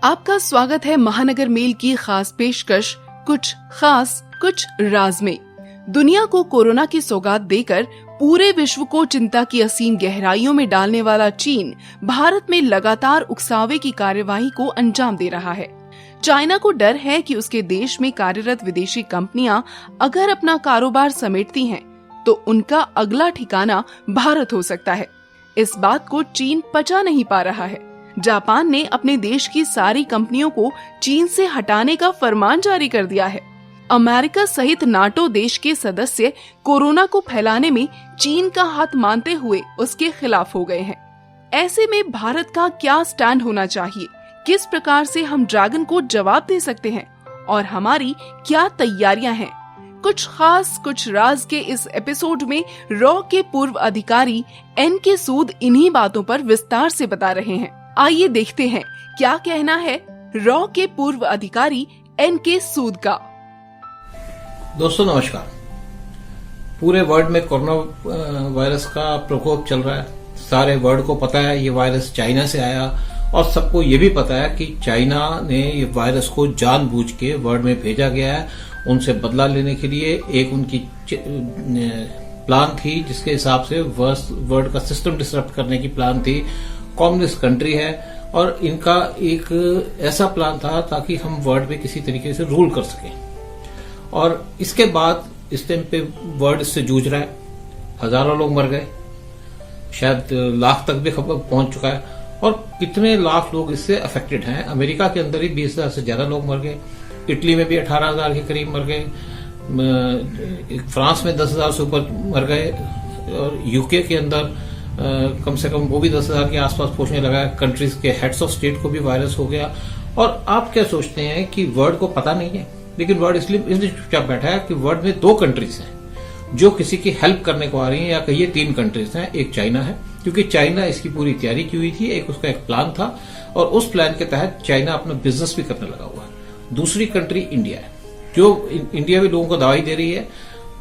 आपका स्वागत है महानगर मेल की खास पेशकश कुछ खास कुछ राज में। दुनिया को कोरोना की सौगात देकर पूरे विश्व को चिंता की असीम गहराइयों में डालने वाला चीन भारत में लगातार उकसावे की कार्यवाही को अंजाम दे रहा है। चाइना को डर है कि उसके देश में कार्यरत विदेशी कंपनियां अगर अपना कारोबार समेटती हैं, तो उनका अगला ठिकाना भारत हो सकता है। इस बात को चीन पचा नहीं पा रहा है। जापान ने अपने देश की सारी कंपनियों को चीन से हटाने का फरमान जारी कर दिया है। अमेरिका सहित नाटो देश के सदस्य कोरोना को फैलाने में चीन का हाथ मानते हुए उसके खिलाफ हो गए हैं। ऐसे में भारत का क्या स्टैंड होना चाहिए, किस प्रकार से हम ड्रैगन को जवाब दे सकते हैं और हमारी क्या तैयारियां हैं? कुछ खास कुछ राज के इस एपिसोड में रॉ के पूर्व अधिकारी एन.के. सूद इन्हीं बातों पर विस्तार से बता रहे हैं। आइए देखते हैं क्या कहना है रॉ के पूर्व अधिकारी एन.के. सूद का। दोस्तों नमस्कार। पूरे वर्ल्ड में कोरोना वायरस का प्रकोप चल रहा है। सारे वर्ल्ड को पता है ये वायरस चाइना से आया और सबको ये भी पता है कि चाइना ने ये वायरस को जानबूझ के वर्ल्ड में भेजा गया है उनसे बदला लेने के लिए। एक उनकी प्लान थी जिसके हिसाब से वर्ल्ड का सिस्टम डिसरप्ट करने की प्लान थी। कम्युनिस्ट कंट्री है और इनका एक ऐसा प्लान था ताकि हम वर्ल्ड में किसी तरीके से रूल कर सकें। और इसके बाद इस टाइम पे वर्ल्ड इससे जूझ रहा है। हजारों लोग मर गए, शायद लाख तक भी पहुंच चुका है और कितने लाख लोग इससे अफेक्टेड हैं। अमेरिका के अंदर ही 20,000 से ज्यादा लोग मर गए, इटली में भी 18,000 के करीब मर गए, फ्रांस में 10,000 से ऊपर मर गए और यूके के अंदर कम से कम वो भी 10,000 के आसपास पहुंचने लगा है। कंट्रीज के हेड्स ऑफ स्टेट को भी वायरस हो गया। और आप क्या सोचते हैं कि वर्ल्ड को पता नहीं है, लेकिन वर्ल्ड इसलिए चुपचाप बैठा है कि वर्ल्ड में 2 कंट्रीज हैं जो किसी की हेल्प करने को आ रही हैं, या कहिए 3 कंट्रीज हैं। एक चाइना है क्योंकि चाइना इसकी पूरी तैयारी की हुई थी, एक उसका एक प्लान था और उस प्लान के तहत चाइना अपना बिजनेस भी करने लगा हुआ है। दूसरी कंट्री इंडिया है जो इंडिया भी लोगों को दवाई दे रही है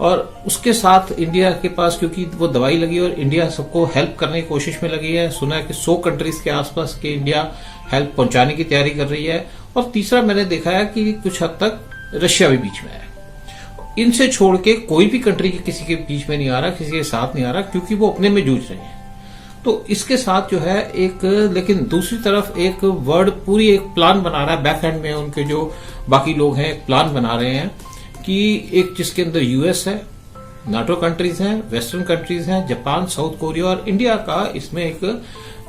और उसके साथ इंडिया के पास क्योंकि वो दवाई लगी और इंडिया सबको हेल्प करने की कोशिश में लगी है। सुना है कि 100 कंट्रीज के आसपास के इंडिया हेल्प पहुंचाने की तैयारी कर रही है। और तीसरा मैंने देखा है कि कुछ हद तक रशिया भी बीच में है। इनसे छोड़ के कोई भी कंट्री किसी के बीच में नहीं आ रहा, किसी के साथ नहीं आ रहा, क्योंकि वो अपने में जूझ रहे हैं। तो इसके साथ जो है एक, लेकिन दूसरी तरफ एक वर्ल्ड पूरी एक प्लान बना रहा है। बैक हैंड में उनके जो बाकी लोग हैं एक प्लान बना रहे हैं कि एक जिसके अंदर यूएस है, नाटो कंट्रीज हैं, वेस्टर्न कंट्रीज हैं, जापान, साउथ कोरिया और इंडिया का इसमें एक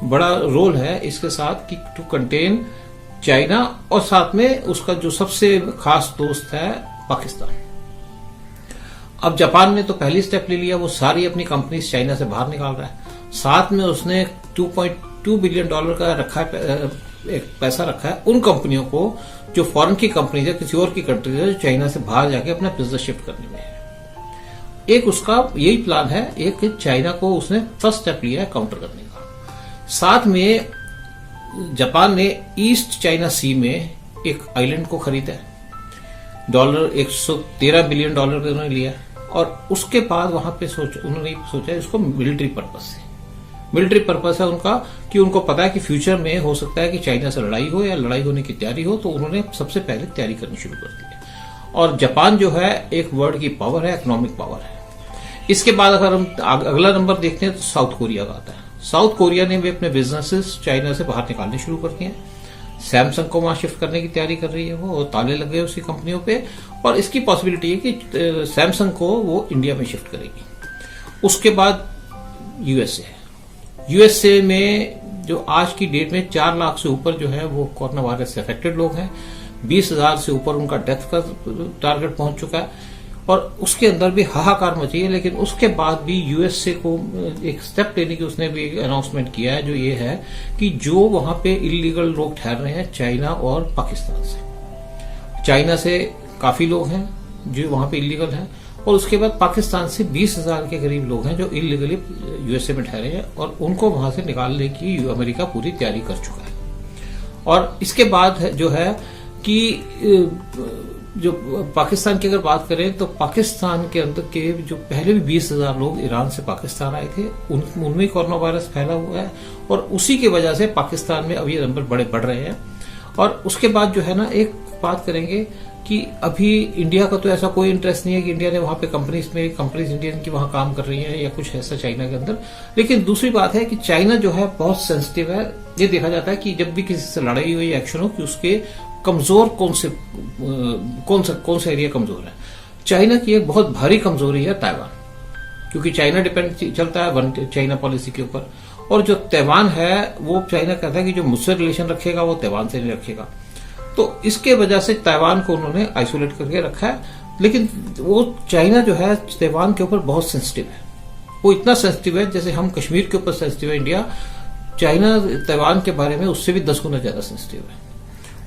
बड़ा रोल है इसके साथ कि टू कंटेन चाइना और साथ में उसका जो सबसे खास दोस्त है पाकिस्तान। अब जापान ने तो पहली स्टेप ले लिया, वो सारी अपनी कंपनीज चाइना से बाहर निकाल रहा है। साथ में उसने $2.2 बिलियन का रखा है, एक पैसा रखा है उन कंपनियों को जो फॉरेन की कंपनीज है, किसी और की कंट्रीज है, जो चाइना से बाहर जाके अपना बिजनेस शिफ्ट करने में है। एक उसका यही प्लान है। एक चाइना को उसने फर्स्ट स्टेप लिया है काउंटर करने का। साथ में जापान ने ईस्ट चाइना सी में एक आइलैंड को खरीदा है, $113 बिलियन का उन्होंने लिया और उसके बाद वहां पे उन्होंने सोचा इसको मिलिट्री पर्पज से। मिलिट्री पर्पस है उनका कि उनको पता है कि फ्यूचर में हो सकता है कि चाइना से लड़ाई हो या लड़ाई होने की तैयारी हो, तो उन्होंने सबसे पहले तैयारी करनी शुरू कर दी। और जापान जो है एक वर्ल्ड की पावर है, इकोनॉमिक पावर है। इसके बाद अगर हम अगला नंबर देखते हैं तो साउथ कोरिया का आता है। साउथ कोरिया ने भी अपने बिजनेसेस चाइना से बाहर निकालने शुरू कर दिए हैं। सैमसंग को वहां शिफ्ट करने की तैयारी कर रही है वो, ताले लग गए उसकी कंपनियों पे और इसकी पॉसिबिलिटी है कि सैमसंग को वो इंडिया में शिफ्ट करेगी। उसके बाद यूएसए में जो आज की डेट में 4 लाख से ऊपर जो है वो कोरोना वायरस से अफेक्टेड लोग हैं। 20,000 से ऊपर उनका डेथ का टारगेट पहुंच चुका है और उसके अंदर भी हाहाकार मची है। लेकिन उसके बाद भी यूएसए को एक स्टेप लेने की उसने भी अनाउंसमेंट किया है, जो ये है कि जो वहां पे इलीगल लोग ठहर रहे हैं चाइना और पाकिस्तान से, चाइना से काफी लोग हैं जो वहां पे इलीगल हैं और उसके बाद पाकिस्तान से 20,000 के करीब लोग हैं जो इलीगली यूएसए में ठहरे हैं और उनको वहां से निकालने की अमेरिका पूरी तैयारी कर चुका है। और इसके बाद जो है कि जो पाकिस्तान की अगर बात करें तो पाकिस्तान के अंदर के जो पहले भी 20,000 लोग ईरान से पाकिस्तान आए थे उनमें कोरोना वायरस फैला हुआ है और उसी की वजह से पाकिस्तान में अब ये नंबर बड़े बढ़ रहे हैं। और उसके बाद जो है ना एक बात करेंगे कि अभी इंडिया का तो ऐसा कोई इंटरेस्ट नहीं है कि इंडिया ने वहां पे कंपनीज इंडियन की वहां काम कर रही है या कुछ ऐसा चाइना के अंदर। लेकिन दूसरी बात है कि चाइना जो है बहुत सेंसिटिव है। ये देखा जाता है कि जब भी किसी से लड़ाई हुई एक्शन हो कि उसके कमजोर कौन सा एरिया कमजोर है। चाइना की एक बहुत भारी कमजोरी है ताइवान, क्योंकि चाइना डिपेंड चलता है वन चाइना पॉलिसी के ऊपर। और जो ताइवान है वो चाइना कहता है कि जो मुझसे रिलेशन रखेगा वो ताइवान से नहीं रखेगा। तो इसके वजह से ताइवान को उन्होंने आइसोलेट करके रखा है। लेकिन वो चाइना जो है ताइवान के ऊपर बहुत सेंसिटिव है। वो इतना सेंसिटिव है जैसे हम कश्मीर के ऊपर सेंसिटिव है इंडिया, चाइना ताइवान के बारे में उससे भी 10 गुना ज्यादा सेंसिटिव है।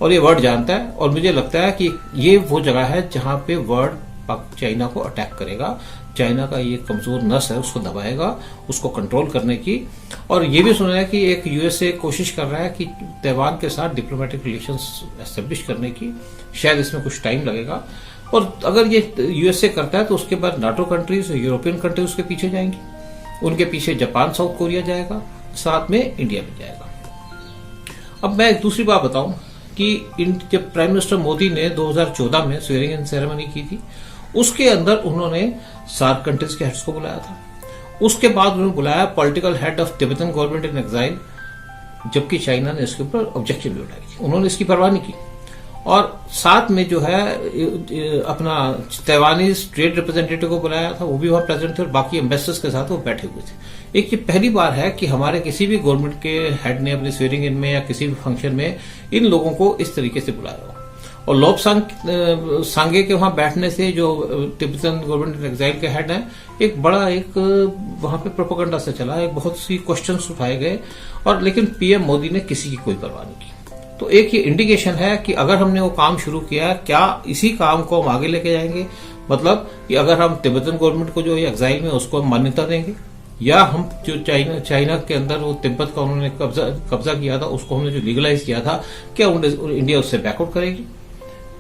और ये वर्ल्ड जानता है और मुझे लगता है कि ये वो जगह है जहां पे वर्ल्ड चाइना को अटैक करेगा। चाइना का ये कमजोर नस है उसको दबाएगा, उसको कंट्रोल करने की। और ये भी सुना है कि एक यूएसए कोशिश कर रहा है कि ताइवान के साथ डिप्लोमेटिक रिलेशंस एस्टेब्लिश करने की। शायद इसमें कुछ टाइम लगेगा। और अगर ये यूएसए करता है तो उसके बाद नाटो कंट्रीज, यूरोपियन कंट्रीज उसके पीछे जाएंगी। उनके पीछे जापान, साउथ कोरिया जाएगा, साथ में इंडिया भी जाएगा। अब मैं एक दूसरी बात बताऊं कि जब प्राइम मिनिस्टर मोदी ने 2014 में स्वेयरिंग इन सेरेमनी की थी, उसके अंदर उन्होंने सार्क कंट्रीज के हेड्स को बुलाया था। उसके बाद उन्होंने बुलाया political head of Tibetan government in exile, जबकि चाइना ने इसके ऊपर ऑब्जेक्शन भी उठाई थी। उन्होंने इसकी परवाह नहीं की। और साथ में जो है अपना ताइवानीज ट्रेड रिप्रेजेंटेटिव को बुलाया था, वो भी वहां प्रेजेंट थे और बाकी एम्बेसडर्स के साथ वो बैठे हुए थे। एक ये पहली बार है कि हमारे किसी भी गवर्नमेंट के हेड ने अपनी स्वेयरिंग इन में या किसी भी फंक्शन में इन लोगों को इस तरीके से बुलाया हो। और लोबसांग सांगे के वहां बैठने से जो तिब्बतन गवर्नमेंट एग्जाइल के हेड हैं, एक बड़ा एक वहां पे प्रोपेगेंडा से चला, एक बहुत सी क्वेश्चंस उठाए गए। और लेकिन पीएम मोदी ने किसी की कोई परवाह नहीं की। तो एक ये इंडिकेशन है कि अगर हमने वो काम शुरू किया, क्या इसी काम को हम आगे लेके जाएंगे? मतलब कि अगर हम तिब्बतन गवर्नमेंट को जो एग्जाइल में उसको हम मान्यता देंगे, या हम जो चाइना के अंदर वो तिब्बत का उन्होंने कब्जा किया था उसको हमने जो लीगलाइज किया था, क्या इंडिया उससे बैकआउट करेगी?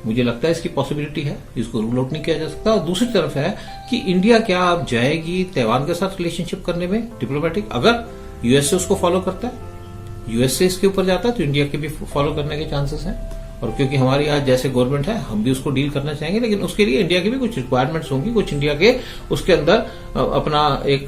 मुझे लगता है इसकी पॉसिबिलिटी है, इसको रूल आउट नहीं किया जा सकता। और दूसरी तरफ है कि इंडिया क्या अब जाएगी ताइवान के साथ रिलेशनशिप करने में डिप्लोमेटिक? अगर यूएसए उसको फॉलो करता है, यूएसए इसके ऊपर जाता है, तो इंडिया के भी फॉलो करने के चांसेस हैं। और क्योंकि हमारी आज जैसे गवर्नमेंट है, हम भी उसको डील करना चाहेंगे, लेकिन उसके लिए इंडिया की भी कुछ रिक्वायरमेंट्स होंगी, कुछ इंडिया के उसके अंदर अपना एक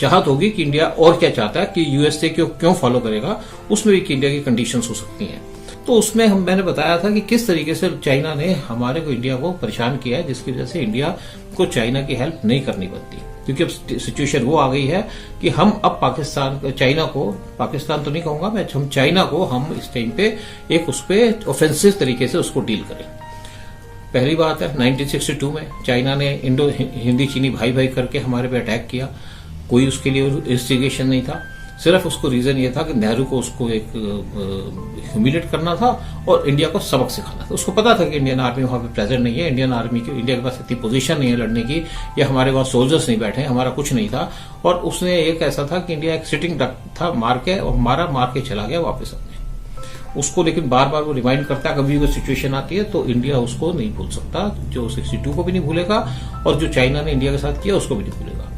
चाहत होगी कि इंडिया और क्या चाहता है, कि यूएसए क्यों फॉलो करेगा, उसमें भी इंडिया की कंडीशंस हो सकती हैं। तो उसमें मैंने बताया था कि किस तरीके से चाइना ने हमारे को इंडिया को परेशान किया है, जिसकी वजह से इंडिया को चाइना की हेल्प नहीं करनी बनती। क्योंकि अब सिचुएशन वो आ गई है कि हम अब चाइना को, पाकिस्तान तो नहीं कहूंगा मैं, हम चाइना को हम इस टाइम पे एक उस पर ऑफेंसिव तरीके से उसको डील करें। पहली बात है 1962 में चाइना ने इंडो हिंदी चीनी भाई भाई करके हमारे पे अटैक किया। कोई उसके लिए इंस्टिगेशन नहीं था, सिर्फ उसको रीजन ये था कि नेहरू को उसको एक ह्यूमिलेट करना था और इंडिया को सबक सिखाना था। उसको पता था कि इंडियन आर्मी वहां पे प्रेजेंट नहीं है, इंडियन आर्मी की इंडिया के पास इतनी पोजीशन नहीं है लड़ने की, या हमारे पास सोल्जर्स नहीं बैठे, हमारा कुछ नहीं था। और उसने एक ऐसा था कि इंडिया एक सिटिंग डक था, मार के चला गया वापस अपने उसको। लेकिन बार बार वो रिमाइंड करता है, कभी कोई सिचुएशन आती है तो इंडिया उसको नहीं भूल सकता, जो 62 को भी नहीं भूलेगा और जो चाइना ने इंडिया के साथ किया उसको भी नहीं भूलेगा।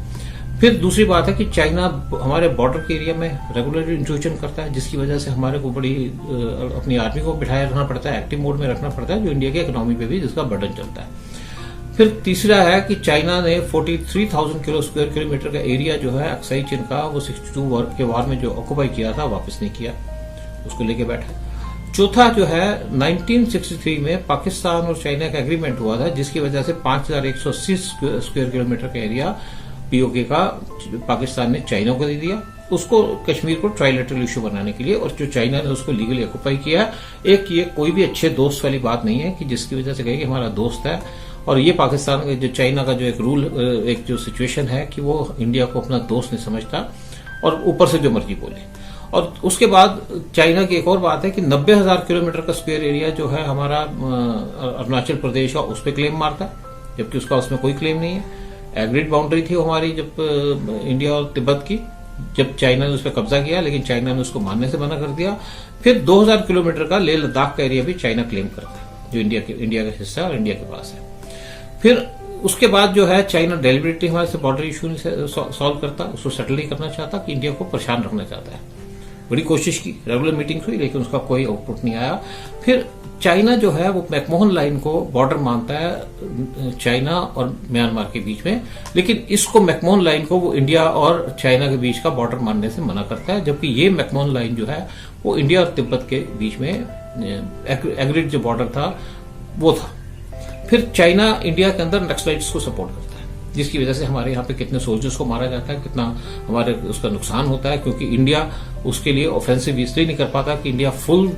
फिर दूसरी बात है कि चाइना हमारे बॉर्डर के एरिया में रेगुलर इंट्रूजन करता है, जिसकी वजह से हमारे को बड़ी अपनी आर्मी को बिठाए रखना पड़ता है, एक्टिव मोड में रखना पड़ता है, जो इंडिया की इकोनॉमी पे भी जिसका बर्डन चलता है। फिर तीसरा है कि चाइना ने 43,000 स्क्वायर किलोमीटर का एरिया जो है अक्साई चीन का, वो 62 के वार में जो ऑक्यूपाई किया था वापस नहीं किया, उसको लेके बैठा। चौथा जो है 1963 में पाकिस्तान और चाइना का एग्रीमेंट हुआ था, जिसकी वजह से 5,180 स्क्वायर किलोमीटर का एरिया पीओके का पाकिस्तान ने चाइना को दे दिया, उसको कश्मीर को ट्राइलेटरल इश्यू बनाने के लिए। और जो चाइना ने उसको लीगली ऑक्यूपाई किया। एक ये कोई भी अच्छे दोस्त वाली बात नहीं है कि जिसकी वजह से कहे कि हमारा दोस्त है। और ये पाकिस्तान जो चाइना का जो एक रूल, एक जो सिचुएशन है कि वो इंडिया को अपना दोस्त नहीं समझता और ऊपर से जो मर्जी बोले। और उसके बाद चाइना की एक और बात है कि 90,000 किलोमीटर का स्क्वायर एरिया जो है हमारा अरुणाचल प्रदेश का, उस पर क्लेम मारता है, जबकि उसका उसमें कोई क्लेम नहीं है। एग्रीड बाउंड्री थी हमारी जब इंडिया और तिब्बत की, जब चाइना ने उस पर कब्जा किया, लेकिन चाइना ने उसको मानने से मना कर दिया। फिर 2,000 किलोमीटर का लेह लद्दाख का एरिया भी चाइना क्लेम करता है, जो इंडिया का हिस्सा है और इंडिया के पास है। फिर उसके बाद जो है चाइना डेलिबरेटली हमारे से बॉर्डर इशू सॉल्व करता, उसको सेटल नहीं करना चाहता, कि इंडिया को परेशान रखना चाहता है। बड़ी कोशिश की, रेगुलर मीटिंग्स हुई, लेकिन उसका कोई आउटपुट नहीं आया। फिर चाइना जो है वो मैकमोहन लाइन को बॉर्डर मानता है चाइना और म्यांमार के बीच में, लेकिन इसको मैकमोहन लाइन को वो इंडिया और चाइना के बीच का बॉर्डर मानने से मना करता है, जबकि ये मैकमोहन लाइन जो है वो इंडिया और तिब्बत के बीच में एग्रीड जो बॉर्डर था वो था। फिर चाइना इंडिया के अंदर नक्सलाइट्स को सपोर्ट करता है, जिसकी वजह से हमारे यहाँ पे कितने सोल्जर्स को मारा जाता है, कितना हमारे उसका नुकसान होता है, क्योंकि इंडिया उसके लिए ऑफेंसिव इसलिए नहीं कर पाता कि इंडिया फुल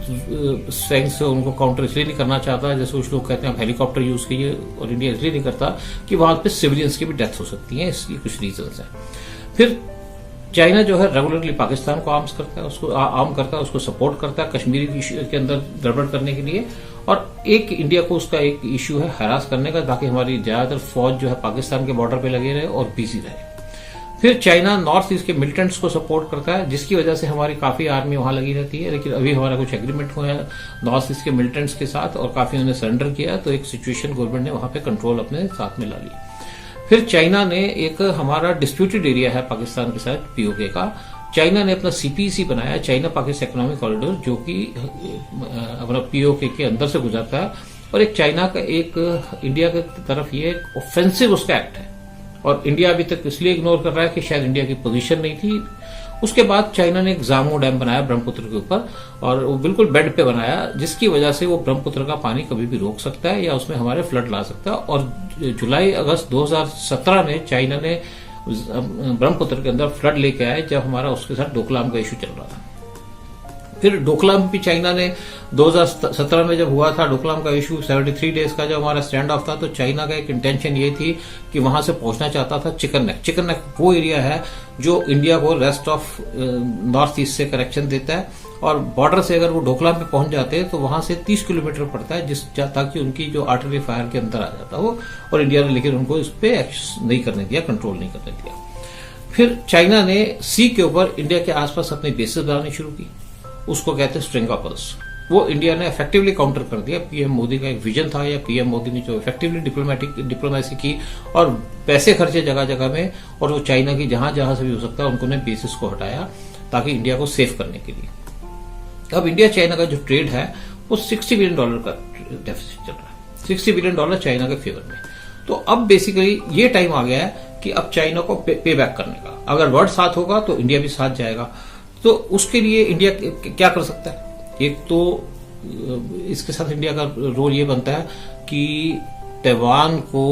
स्ट्रेंथ से उनको काउंटर इसलिए नहीं करना चाहता, जैसे कुछ लोग कहते हैं आप हेलीकॉप्टर यूज कीजिए, और इंडिया इसलिए नहीं करता कि वहां पे सिविलियंस की भी डेथ हो सकती है, इसलिए कुछ रीजंस हैं। फिर चाइना जो है रेगुलरली पाकिस्तान को आर्म करता है, उसको सपोर्ट करता है कश्मीरी के अंदर गड़बड़ करने के लिए, और एक इंडिया को उसका एक इश्यू है हरास करने का, ताकि हमारी ज्यादातर फौज जो है पाकिस्तान के बॉर्डर पे लगे रहे और बिजी रहे। फिर चाइना नॉर्थ ईस्ट के मिलिटेंट्स को सपोर्ट करता है, जिसकी वजह से हमारी काफी आर्मी वहां लगी रहती है, लेकिन अभी हमारा कुछ एग्रीमेंट हुआ है नॉर्थ ईस्ट के मिलिटेंट्स के साथ और काफी उन्होंने सरेंडर किया, तो एक सिचुएशन गवर्नमेंट ने वहां पे कंट्रोल अपने साथ में ला ली। फिर चाइना ने एक हमारा डिस्प्यूटेड एरिया है पाकिस्तान के साथ पीओके का, चाइना ने अपना सीपीसी बनाया, चाइना पाकिस्तान इकोनॉमिक कॉरिडोर, जो कि अपना पीओके के अंदर से गुजरता है, और एक चाइना का एक इंडिया की तरफ ये ऑफेंसिव उसका एक्ट है, और इंडिया अभी तक इसलिए इग्नोर कर रहा है कि शायद इंडिया की पोजीशन नहीं थी। उसके बाद चाइना ने एक जामो डैम बनाया ब्रह्मपुत्र के ऊपर, और वो बिल्कुल बेड पे बनाया, जिसकी वजह से वो ब्रह्मपुत्र का पानी कभी भी रोक सकता है या उसमें हमारे फ्लड ला सकता है। और जुलाई अगस्त 2017 में चाइना ने ब्रह्मपुत्र के अंदर फ्लड लेके आए, जब हमारा उसके साथ डोकलाम का इश्यू चल रहा था। फिर डोकलाम भी चाइना ने 2017 में जब हुआ था डोकलाम का इश्यू, 73 डेज का जब हमारा स्टैंड ऑफ था, तो चाइना का एक इंटेंशन ये थी कि वहां से पहुंचना चाहता था चिकन नेक वो एरिया है जो इंडिया को रेस्ट ऑफ नॉर्थ ईस्ट से कनेक्शन देता है, और बॉर्डर से अगर वो डोकलाम पे पहुंच जाते हैं तो वहां से 30 किलोमीटर पड़ता है, ताकि उनकी जो आर्टिलरी फायर के अंदर आ जाता वो, और इंडिया ने लेकिन उनको इस पे एक्शन नहीं करने दिया, कंट्रोल नहीं करने दिया। फिर चाइना ने सी के ऊपर इंडिया के आसपास अपनी बेसेस बनानी शुरू की, उसको कहते हैं स्ट्रिंग ऑफ पर्ल्स। वो इंडिया ने इफेक्टिवली काउंटर कर दिया। पीएम मोदी का एक विजन था, या पीएम मोदी ने जो इफेक्टिवली डिप्लोमेसी की और पैसे खर्चे जगह जगह में, और वो चाइना की जहां जहां से भी हो सकता है उनको बेसिस को हटाया, ताकि इंडिया को सेव करने के लिए। अब इंडिया चाइना का जो ट्रेड है वो $60 बिलियन का डेफिसिट चल रहा है, $60 बिलियन चाइना के फेवर में। तो अब बेसिकली ये टाइम आ गया है कि अब चाइना को पे बैक करने का, अगर वर्ल्ड साथ होगा तो इंडिया भी साथ जाएगा। तो उसके लिए इंडिया क्या कर सकता है? एक तो इसके साथ इंडिया का रोल ये बनता है कि ताइवान को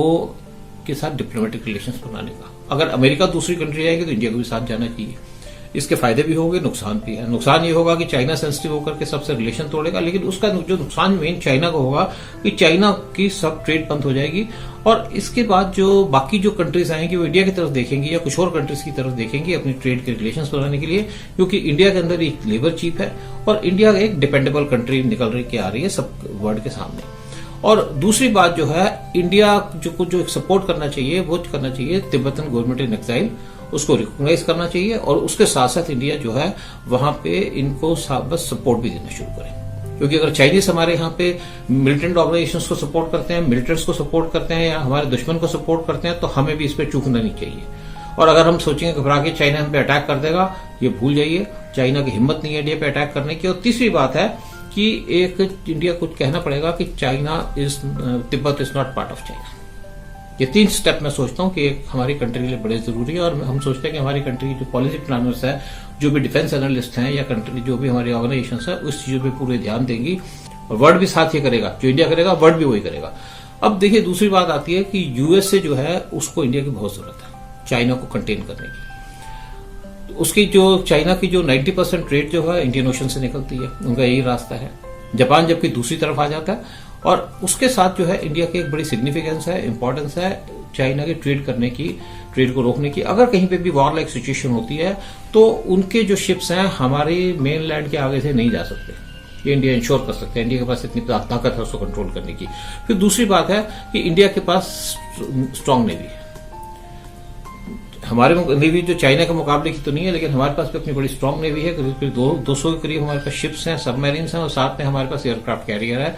के साथ डिप्लोमेटिक रिलेशंस बनाने का। अगर अमेरिका दूसरी कंट्री आएगी तो इंडिया को भी साथ जाना चाहिए। इसके फायदे भी होंगे, नुकसान भी है। नुकसान ये होगा कि चाइना सेंसिटिव होकर के सबसे रिलेशन तोड़ेगा, लेकिन उसका जो नुकसान मेन चाइना को होगा कि चाइना की सब ट्रेड बंद हो जाएगी, और इसके बाद जो बाकी जो कंट्रीज आएंगी वो इंडिया की तरफ देखेंगी या कुछ और कंट्रीज की तरफ देखेंगी अपनी ट्रेड के रिलेशंस बनाने के लिए, क्योंकि इंडिया के अंदर एक लेबर चीप है और इंडिया एक डिपेंडेबल कंट्री निकल के आ रही है सब वर्ल्ड के सामने। और दूसरी बात जो है, इंडिया जो सपोर्ट करना चाहिए वो करना चाहिए तिब्बतन गवर्नमेंट इन एक्साइल, उसको रिकॉग्नाइज करना चाहिए, और उसके साथ साथ इंडिया जो है वहां पे इनको बस सपोर्ट भी देना शुरू करें। क्योंकि अगर चाइनीज हमारे यहाँ पे मिलिटेंट ऑर्गेनाइजेशंस को सपोर्ट करते हैं, मिलिटेंट्स को सपोर्ट करते हैं, या हमारे दुश्मन को सपोर्ट करते हैं, तो हमें भी इस पर चूकना नहीं चाहिए। और अगर हम सोचेंगे घबरा के चाइना हम पे अटैक कर देगा, ये भूल जाइए, चाइना की हिम्मत नहीं है इंडिया पे अटैक करने की। और तीसरी बात है कि एक इंडिया को कहना पड़ेगा कि Tibet is not part of China. ये 3 स्टेप मैं सोचता हूँ कि एक हमारी कंट्री के लिए बड़े जरूरी है, और हम सोचते हैं कि हमारी कंट्री की जो पॉलिसी प्लानर्स है, जो भी डिफेंस एनालिस्ट हैं, या कंट्री जो भी हमारी ऑर्गेनाइजेशन है, उस चीजों पे पूरे ध्यान देंगी, और वर्ल्ड भी साथ ये करेगा, जो इंडिया करेगा वर्ल्ड भी वही करेगा। अब देखिए दूसरी बात आती है कि यूएस से जो है उसको इंडिया की बहुत जरूरत है चाइना को कंटेन करने की। उसकी जो चाइना की जो 90% ट्रेड जो है इंडियन ओशन से निकलती है, उनका यही रास्ता है। जापान जबकि दूसरी तरफ आ जाता है, और उसके साथ जो है इंडिया की एक बड़ी सिग्निफिकेंस है, इंपॉर्टेंस है चाइना की ट्रेड करने की, ट्रेड को रोकने की। अगर कहीं पे भी वॉर लाइक सिचुएशन होती है तो उनके जो शिप्स हैं हमारे मेन लैंड के आगे से नहीं जा सकते, ये इंडिया इंश्योर कर सकते हैं। इंडिया के पास इतनी ताकत है उसको कंट्रोल करने की। फिर दूसरी बात है कि इंडिया के पास स्ट्रांग नेवी है। हमारे नेवी जो चाइना के मुकाबले की तो नहीं है, लेकिन हमारे पास भी अपनी बड़ी स्ट्रांग नेवी है। करीब 200 के करीब हमारे पास शिप्स हैं, सबमरीन्स हैं, और साथ में हमारे पास एयरक्राफ्ट कैरियर है।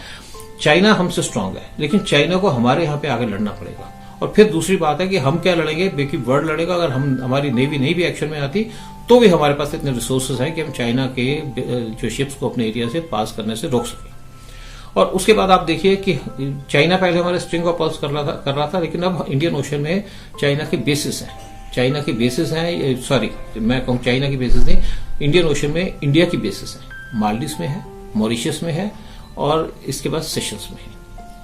चाइना हमसे स्ट्रांग है, लेकिन चाइना को हमारे यहाँ पे आगे लड़ना पड़ेगा। और फिर दूसरी बात है कि हम क्या लड़ेंगे, बेकि वर्ल्ड लड़ेगा। अगर हमारी नेवी नहीं भी एक्शन में आती तो भी हमारे पास इतने रिसोर्सेज हैं कि हम चाइना के जो शिप्स को अपने एरिया से पास करने से रोक सकें। और उसके बाद आप देखिए कि चाइना पहले हमारे स्ट्रिंग ऑफ पर्ल्स कर रहा था, लेकिन अब इंडियन ओशन में चाइना के बेसिस हैं। चाइना की बेसिस हैं, सॉरी मैं कहूँ चाइना की बेसिस नहीं, इंडियन ओशन में इंडिया की बेसिस है। मालदीव में है, मॉरिशस में है और इसके बाद सेशल्स में है।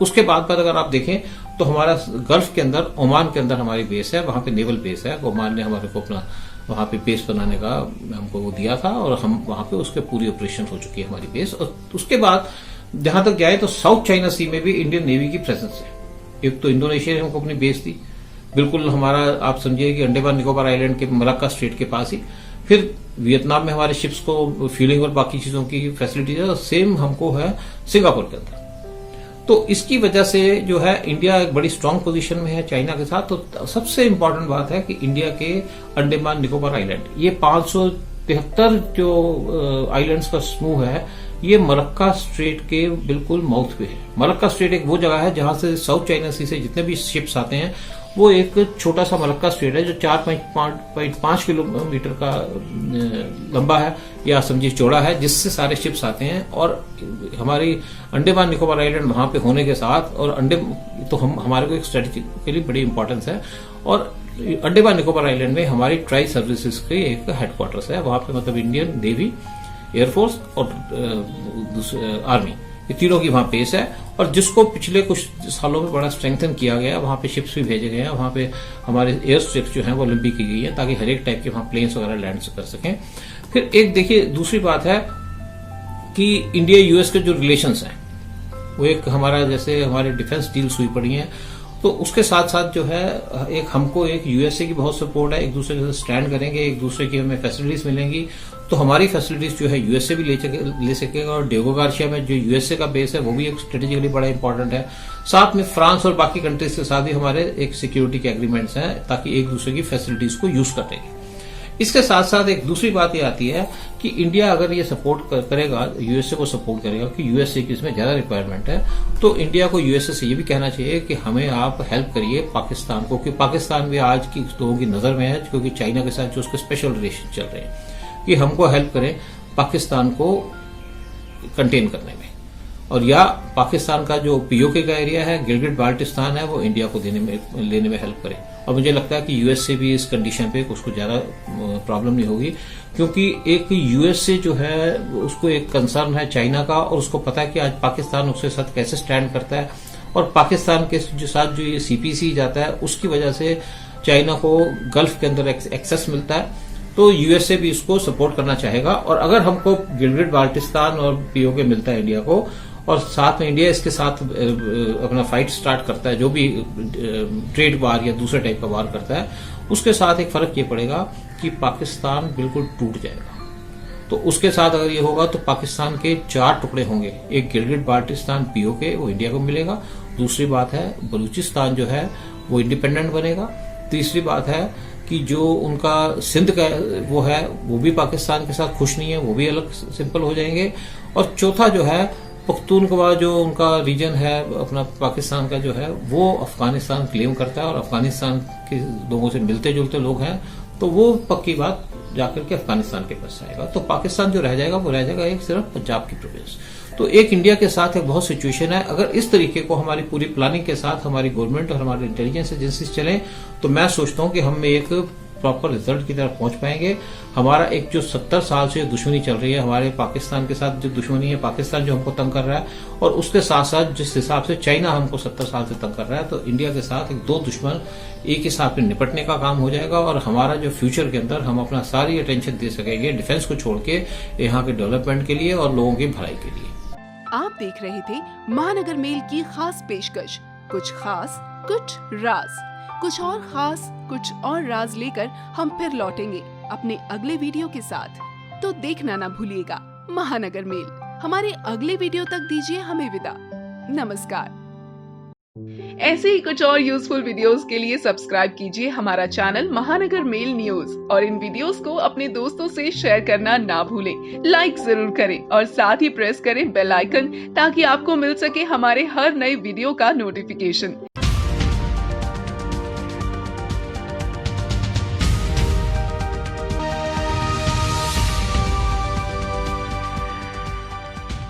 उसके बाद अगर आप देखें तो हमारा गल्फ के अंदर, ओमान के अंदर हमारी बेस है, वहां पे नेवल बेस है। ओमान ने हमारे को अपना वहां पे बेस बनाने का हमको वो दिया था और हम वहां पे उसके पूरी ऑपरेशन हो चुकी है हमारी बेस। और उसके बाद जहां तक जाए तो साउथ चाइना सी में भी इंडियन नेवी की प्रेजेंस है। एक तो इंडोनेशिया ने हमको अपनी बेस दी, बिल्कुल हमारा आप समझिए कि अंडमान निकोबार आइलैंड के मलक्का स्ट्रेट के पास ही। फिर वियतनाम में हमारे शिप्स को फ्यूलिंग और बाकी चीजों की फैसिलिटीज है, और सेम हमको है सिंगापुर के अंदर। तो इसकी वजह से जो है इंडिया एक बड़ी स्ट्रांग पोजीशन में है चाइना के साथ। तो सबसे इंपॉर्टेंट बात है कि इंडिया के अंडमान निकोबार आइलैंड, ये 573 जो आइलैंड्स का समूह है, ये मलक्का स्ट्रेट के बिल्कुल माउथ पे है। मलक्का स्ट्रेट एक वो जगह है जहां से साउथ चाइना सी से जितने भी शिप्स आते हैं, वो एक छोटा सा मलक्का स्ट्रेट है जो 4.5 किलोमीटर का लंबा है या समझिए चौड़ा है, जिससे सारे शिप्स आते हैं। और हमारी अंडमान निकोबार आइलैंड वहां पे होने के साथ, और तो हमारे को एक स्ट्रेटेजिकली बड़ी इंपॉर्टेंस है। और अंडमान निकोबार आइलैंड में हमारी ट्राई सर्विसेज के एक हेडक्वार्टर्स है, वहां पे मतलब इंडियन नेवी, एयरफोर्स और आर्मी, ये तीनों की वहां बेस है। और जिसको पिछले कुछ सालों में बड़ा स्ट्रेंथन किया गया, वहां पे शिप्स भी भेजे गए हैं, वहां पे हमारे एयर स्ट्रिप्स जो हैं वो लंबी की गई है ताकि हर एक टाइप के वहां प्लेन्स वगैरह लैंड कर सकें। फिर एक देखिए दूसरी बात है कि इंडिया यूएस के जो रिलेशंस हैं, वो एक हमारा जैसे हमारे डिफेंस डील्स हुई पड़ी हैं, तो उसके साथ साथ जो है एक हमको एक यूएसए की बहुत सपोर्ट है, एक दूसरे के साथ स्टैंड करेंगे, एक दूसरे की हमें फैसिलिटीज मिलेंगी, तो हमारी फैसिलिटीज जो है यूएसए भी ले सकेगा। और डिएगो गार्सिया में जो यूएसए का बेस है वो भी एक स्ट्रेटेजिकली बड़ा इंपॉर्टेंट है। साथ में फ्रांस और बाकी कंट्रीज के साथ भी हमारे एक सिक्योरिटी के एग्रीमेंट्स हैं ताकि एक दूसरे की फैसिलिटीज को यूज कर सकें। इसके साथ साथ एक दूसरी बात ये आती है कि इंडिया अगर ये सपोर्ट करेगा, यूएसए को सपोर्ट करेगा कि यूएसए की इसमें ज्यादा रिक्वायरमेंट है, तो इंडिया को यूएसए से ये भी कहना चाहिए कि हमें आप हेल्प करिए पाकिस्तान को, क्योंकि पाकिस्तान भी आज की लोगों की नजर में है, क्योंकि चाइना के साथ जो उसके स्पेशल रिलेशन चल रहे हैं, कि हमको हेल्प करें पाकिस्तान को कंटेन करने में। और या पाकिस्तान का जो पीओके का एरिया है, गिलगिट बाल्टिस्तान है, वो इंडिया को लेने में हेल्प करे। और मुझे लगता है कि यूएस से भी इस कंडीशन पे उसको ज्यादा प्रॉब्लम नहीं होगी, क्योंकि एक यूएस से जो है उसको एक कंसर्न है चाइना का, और उसको पता है कि आज पाकिस्तान उसके साथ कैसे स्टैंड करता है, और पाकिस्तान के जो साथ जो ये सीपीसी जाता है उसकी वजह से चाइना को गल्फ के अंदर एक्सेस मिलता है। तो यूएसए भी इसको सपोर्ट करना चाहेगा। और अगर हमको गिलगिट बाल्टिस्तान और पीओके मिलता है इंडिया को, और साथ में इंडिया इसके साथ अपना फाइट स्टार्ट करता है, जो भी ट्रेड वार या दूसरे टाइप का वार करता है, उसके साथ एक फर्क ये पड़ेगा कि पाकिस्तान बिल्कुल टूट जाएगा। तो उसके साथ अगर ये होगा तो पाकिस्तान के 4 टुकड़े होंगे, एक गिलगिट बाल्टिस्तान पीओके वो इंडिया को मिलेगा, दूसरी बात है बलूचिस्तान जो है वो इंडिपेंडेंट बनेगा, तीसरी बात है कि जो उनका सिंध का वो है वो भी पाकिस्तान के साथ खुश नहीं है, वो भी अलग सिंपल हो जाएंगे, और चौथा जो है पख्तूनख्वा जो उनका रीजन है अपना पाकिस्तान का जो है, वो अफगानिस्तान क्लेम करता है और अफगानिस्तान के लोगों से मिलते जुलते लोग हैं, तो वो पक्की बात जाकर के अफगानिस्तान के पास आएगा। तो पाकिस्तान जो रह जाएगा वो रह जाएगा एक सिर्फ पंजाब की प्रोविंस। तो एक इंडिया के साथ एक बहुत सिचुएशन है। अगर इस तरीके को हमारी पूरी प्लानिंग के साथ हमारी गवर्नमेंट और हमारे इंटेलिजेंस एजेंसीज चलें, तो मैं सोचता हूं कि हम एक प्रॉपर रिजल्ट की तरफ पहुंच पाएंगे। हमारा एक जो 70 साल से दुश्मनी चल रही है हमारे पाकिस्तान के साथ, जो दुश्मनी है पाकिस्तान जो हमको तंग कर रहा है, और उसके साथ साथ जिस हिसाब से चाइना हमको 70 साल से तंग कर रहा है, तो इंडिया के साथ एक 2 दुश्मन एक ही साथ में निपटने का काम हो जाएगा। और हमारा जो फ्यूचर के अंदर हम अपना सारी अटेंशन दे सकेंगे डिफेंस को छोड़ के यहाँ के डेवलपमेंट के लिए और लोगों की भलाई के लिए। आप देख रहे थे महानगर मेल की खास पेशकश, कुछ खास कुछ राज। कुछ और खास कुछ और राज लेकर हम फिर लौटेंगे अपने अगले वीडियो के साथ, तो देखना ना भूलिएगा महानगर मेल। हमारे अगले वीडियो तक दीजिए हमें विदा, नमस्कार। ऐसे ही कुछ और यूजफुल वीडियोस के लिए सब्सक्राइब कीजिए हमारा चैनल महानगर मेल न्यूज, और इन वीडियोस को अपने दोस्तों से शेयर करना ना भूलें। लाइक जरूर करें और साथ ही प्रेस करें बेल आइकन, ताकि आपको मिल सके हमारे हर नए वीडियो का नोटिफिकेशन।